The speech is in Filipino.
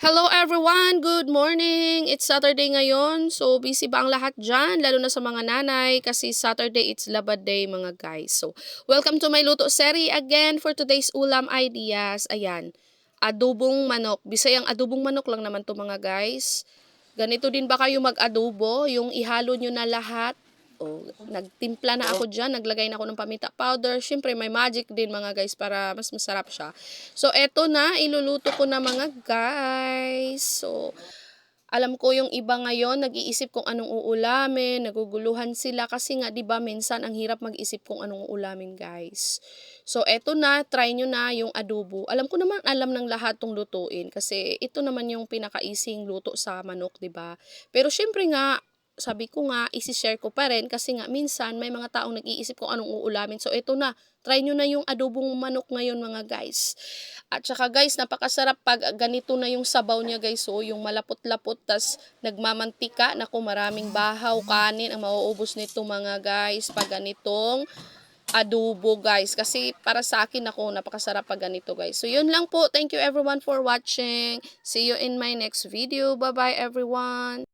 Hello everyone! Good morning! It's Saturday ngayon. So, busy ba ang lahat dyan? Lalo na sa mga nanay kasi Saturday it's labad day mga guys. So, welcome to my luto seri again for today's ulam ideas. Ayan, adobong manok. Bisayang adobong manok lang naman to mga guys. Ganito din ba kayo mag-adobo? Yung ihalo nyo na lahat. Oh, nagtimpla na ako dyan. Naglagay na ako ng paminta powder. Siyempre, may magic din mga guys para mas masarap siya. So, eto na. Iluluto ko na mga guys. So, alam ko yung iba ngayon, nag-iisip kung anong uulamin, naguguluhan sila kasi nga 'di ba minsan ang hirap mag-isip kung anong uulamin, guys. So eto na, try nyo na yung adobo. Alam ko naman alam ng lahat tong lutuin kasi ito naman yung pinaka-easy luto sa manok, 'di ba? Pero syempre nga sabi ko nga, isi-share ko pa rin kasi nga minsan may mga taong nag-iisip kung anong uulamin. So eto na, try nyo na yung adobong manok ngayon mga guys. At saka guys, napakasarap pag ganito na yung sabaw niya guys. So, yung malapot-lapot, tas nagmamantika. Naku, maraming bahaw, kanin ang mauubos nito mga guys. Pag ganitong adobo guys. Kasi para sa akin ako, napakasarap pag ganito guys. So, yun lang po. Thank you everyone for watching. See you in my next video. Bye-bye everyone.